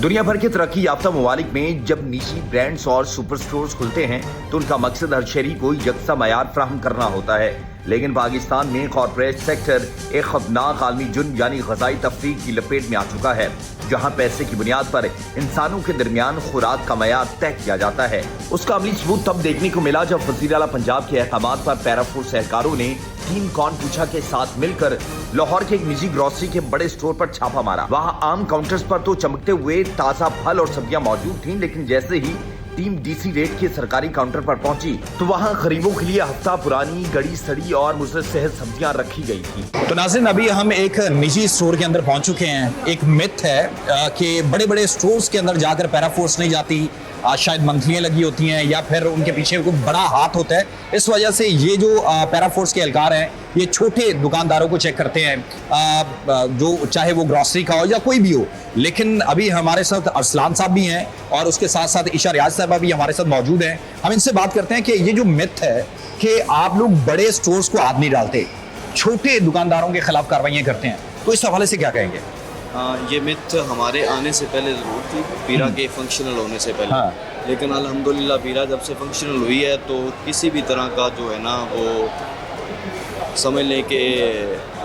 दुनिया भर के तरक्की याफ्ता ममालिक में जब निजी ब्रांड्स और सुपर स्टोर्स खुलते हैं तो उनका मकसद हर शहरी को यकसा मयार फ्राहम करना होता है। लेकिन पाकिस्तान में कॉर्पोरेट सेक्टर एक खतरनाक आलमी जुर्म यानी ग़ज़ाई तफरीक की लपेट में आ चुका है, जहां पैसे की बुनियाद पर इंसानों के दरमियान खुराक का मयार तय किया जाता है। उसका अमली सबूत तब देखने को मिला जब वज़ीर आला पंजाब के अहकामात पर पैराफोर्स एहलकारों ने टीम कौन पूछा के साथ मिलकर लाहौर के एक निजी ग्रोसरी के बड़े स्टोर पर छापा मारा। वहां आम काउंटर्स पर तो चमकते हुए ताज़ा फल और सब्जियां मौजूद थीं, लेकिन जैसे ही टीम डीसी रेट के सरकारी काउंटर पर पहुंची तो वहां गरीबों के लिए हफ्ता पुरानी गड़ी सड़ी और मुज़र सेहत सब्जियां रखी गई थी। तो नाज़रीन, अभी हम एक निजी स्टोर के अंदर पहुंच चुके हैं। एक मिथ है कि बड़े बड़े स्टोर्स के अंदर जाकर पैराफोर्स नहीं जाती, शायद मंथलियाँ लगी होती हैं या फिर उनके पीछे कोई बड़ा हाथ होता है। इस वजह से ये जो पैराफोर्स के एहलकार हैं ये छोटे दुकानदारों को चेक करते हैं, जो चाहे वो ग्रॉसरी का हो या कोई भी हो। लेकिन अभी हमारे साथ अरसलान साहब भी हैं और उसके साथ साथ ईशा रियाज साहबा भी हमारे साथ मौजूद हैं। हम इनसे बात करते हैं कि ये जो मिथ है कि आप लोग बड़े स्टोर्स को हाथ नहीं डालते, छोटे दुकानदारों के खिलाफ कार्रवाइयाँ करते हैं, तो इस हवाले से क्या कहेंगे? ये मिथ हमारे आने से पहले ज़रूर थी, पीरा के फंक्शनल होने से पहले। हाँ। लेकिन अल्हम्दुलिल्लाह पीरा जब से फंक्शनल हुई है तो किसी भी तरह का जो है ना वो समझ लें कि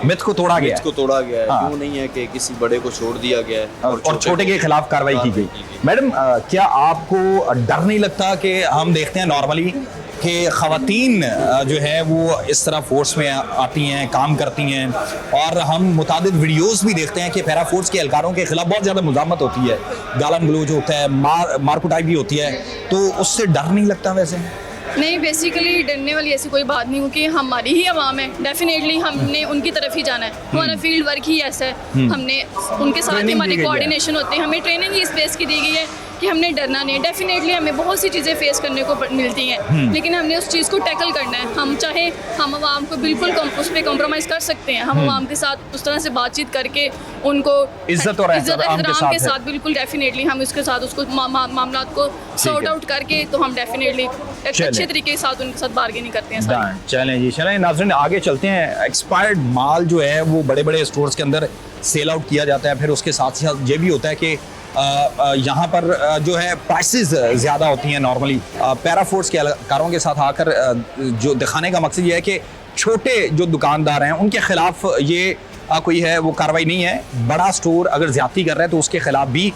मिथ को तोड़ा गया है। को तोड़ा गया है। हाँ। यूँ नहीं है कि किसी बड़े को छोड़ दिया गया है और छोटे के खिलाफ कार्रवाई की गई। मैडम, क्या आपको डर नहीं लगता कि हम देखते हैं नॉर्मली कि ख़वातीन जो है वो इस तरह फोर्स में आती हैं, काम करती हैं, और हम मुतादिद वीडियोस भी देखते हैं कि पैरा फोर्स के एहलकारों के खिलाफ बहुत ज़्यादा मुज़ाहमत होती है, गालन गलोच होता है, मार कुटाई भी होती है, तो उससे डर नहीं लगता? वैसे नहीं, बेसिकली डरने वाली ऐसी कोई बात नहीं, क्योंकि हमारी ही आवाम है। डेफिनेटली हमने उनकी तरफ ही जाना है। हमारा फील्ड वर्क ही ऐसा है। हमने उनके साथ ही हमारी कोऑर्डिनेशन होती है। हमें ट्रेनिंग ही इस बेस की दी गई है कि हमने डरना नहीं। डेफिनेटली हमें बहुत सी चीज़ें फेस करने को मिलती हैं, लेकिन हमने उस चीज़ को टैकल करना है। हम चाहे हम आवाम को बिल्कुल उस पर कॉम्प्रोमाइज़ कर सकते हैं। हम आवाम के साथ उस तरह से बातचीत करके उनको इज्जत और एहतराम के साथ बिल्कुल डेफिनेटली हम उसके साथ उसको मामला को सॉर्ट आउट करके तो हम डेफिनेटली एक अच्छे तरीके के साथ उनके साथ बार्गेनिंग करते हैं। चलें जी, चलें नाज़रीन, आगे चलते हैं। एक्सपायर्ड माल जो है वो बड़े बड़े स्टोर्स के अंदर सेल आउट किया जाता है। फिर उसके साथ साथ ये भी होता है कि यहाँ पर जो है प्राइसेस ज़्यादा होती हैं नॉर्मली। पैराफोर्स के एहलकारों के साथ आकर जो दिखाने का मकसद ये है कि छोटे जो दुकानदार हैं उनके खिलाफ ये कोई है वो कार्रवाई नहीं है। बड़ा स्टोर अगर ज़्यादती कर रहा है तो उसके खिलाफ भी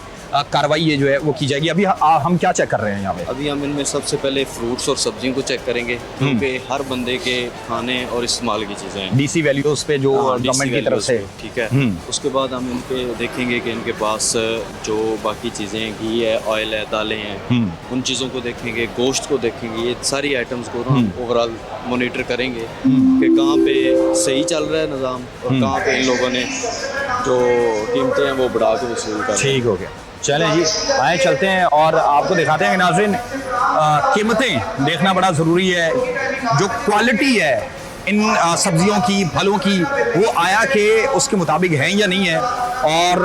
कार्रवाई ये जो है वो की जाएगी। अभी हम क्या चेक कर रहे हैं यहाँ पे? अभी हम इनमें सबसे पहले फ्रूट्स और सब्जियों को चेक करेंगे, क्योंकि हर बंदे के खाने और इस्तेमाल की चीज़ें हैं। डीसी वैल्यूज पे जो गवर्नमेंट की तरफ से, ठीक है। उसके बाद हम इनके देखेंगे कि इनके पास जो बाकी चीज़ें घी है, ऑयल है, दालें हैं, उन चीज़ों को देखेंगे, गोश्त को देखेंगे। ये सारी आइटम्स को ना ओवरऑल मोनिटर करेंगे कि कहाँ पे सही चल रहा है निज़ाम और कहाँ पे इन लोगों ने जो कीमतें हैं वो बढ़ा के वसूल कर। ठीक हो गया, चलें जी, आए चलते हैं और आपको दिखाते हैं कि नाज़रीन कीमतें देखना बड़ा ज़रूरी है। जो क्वालिटी है इन सब्जियों की, फलों की, वो आया कि उसके मुताबिक है या नहीं है। और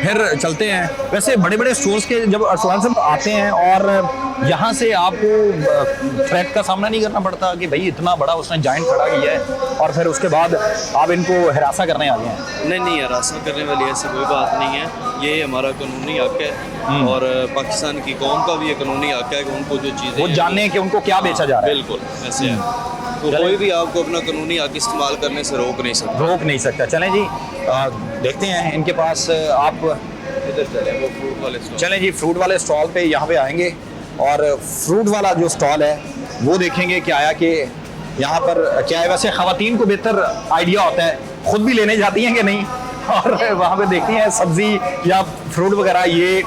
फिर चलते हैं। वैसे बड़े बड़े स्टोर्स के जब अरसलान साहब आते हैं और यहाँ से आपको थ्रेट का सामना नहीं करना पड़ता कि भाई इतना बड़ा उसने जाइंट खड़ा किया है और फिर उसके बाद आप इनको हिरासा करने आ गए हैं? नहीं, हिरासा करने वाली ऐसी कोई बात नहीं है। ये हमारा कानूनी हक है और पाकिस्तान की कौम का भी ये कानूनी हक है कि उनको जो चीज़ें वो जानने कि उनको क्या बेचा जा रहा है। बिल्कुल ऐसे है, तो कोई भी आपको अपना कानूनी हक इस्तेमाल करने से रोक नहीं सकता। चलें जी, देखते हैं इनके पास। आप इधर चले, वो फ्रूट वाले स्टॉल। चलें जी, फ्रूट वाले स्टॉल पे यहाँ पे आएंगे और फ्रूट वाला जो स्टॉल है वो देखेंगे कि आया कि यहाँ पर क्या है। वैसे ख़वातीन को बेहतर आइडिया होता है, खुद भी लेने जाती हैं कि नहीं, और वहाँ पे देखती हैं सब्जी या फ्रूट वगैरह ये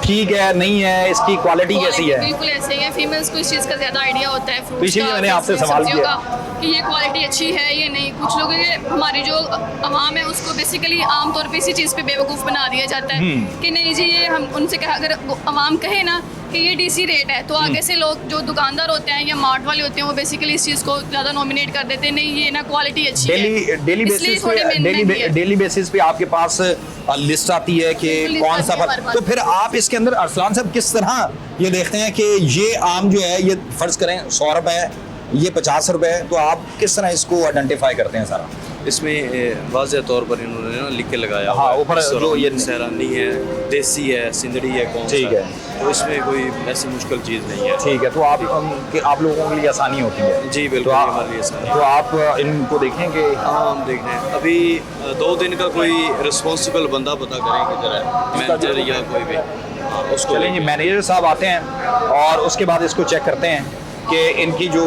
ठीक है नहीं है, इसकी क्वालिटी कैसी है। बिल्कुल ऐसे ही है, फीमेल्स को इस चीज़ का ज़्यादा आइडिया होता है फ्रूट्स का। इसीलिए मैंने आपसे सवाल किया कि ये क्वालिटी अच्छी है ये नहीं। कुछ लोगों के हमारी जो अवाम है उसको बेसिकली आमतौर पे इसी चीज़ पे बेवकूफ़ बना दिया जाता है कि नहीं जी, ये हम उनसे कहा, अगर अवाम कहे ना कि ये डीसी रेट है तो आगे से लोग जो दुकानदार होते हैं या मार्ट वाले होते हैं वो बेसिकली इस चीज़ को ज़्यादा नॉमिनेट कर देते हैं, नहीं ये ना क्वालिटी अच्छी है। डेली बेसिस पे आपके पास लिस्ट आती है कि कौन सा फल, तो फिर आप इसके अंदर अरसलान साहब किस तरह ये देखते हैं कि ये आम जो है ये फर्ज करें 100 रुपए है, ये 50 रुपए है, तो आप किस तरह इसको आइडेंटिफाई करते हैं सारा? इसमें वाज़ह तौर पर इन्होंने ना लिख के लगाया हाँ, हुआ है। ऊपर जो ये सैरानी है, देसी है, सिंदड़ी है, कौन सा ठीक है। तो इसमें कोई ऐसी मुश्किल चीज़ नहीं है। ठीक है, तो आप लोगों के लिए आसानी होती है। जी तो बिल्कुल, आप हमारे लिए आसानी है। तो आप इनको देखेंगे। हाँ हम देख रहे हैं अभी 2 दिन का कोई रिस्पॉन्सिबल बंदा पता करें किधर है, मैनेजर या कोई भी, हाँ, उसको चलेंगे, मैनेजर साहब आते हैं और उसके बाद इसको चेक करते हैं कि इनकी जो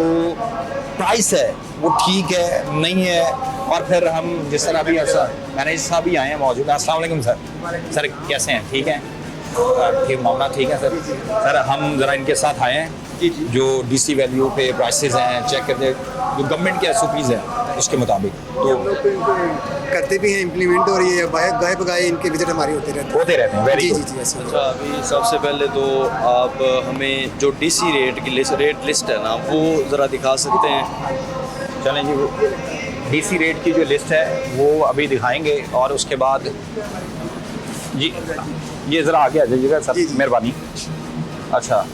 प्राइस है वो ठीक है नहीं है, और फिर हम जिस तरह अभी मैनेजर साहब भी आए हैं मौजूद हैं। अस्सलाम वालेकुम सर कैसे हैं? ठीक हैं? ठीक, मामला ठीक है सर हम ज़रा इनके साथ आए हैं जो डीसी वैल्यू पे प्राइसेस हैं चेक करते, जो गवर्नमेंट के एसओपीज़ हैं उसके मुताबिक तो करते भी हैं इम्प्लीमेंट, और ये गाय बगाए इनके विजिट हमारे होते रहते हैं। वेरी जी गुड। जी जी ऐसे अच्छा, अभी सबसे पहले तो आप हमें जो डीसी रेट की रेट लिस्ट है ना वो ज़रा दिखा सकते हैं। चलें जी, डीसी रेट की जो लिस्ट है वो अभी दिखाएंगे और उसके बाद जी ये ज़रा आगे आ जाइएगा सर, जी, जी। मेहरबानी। अच्छा,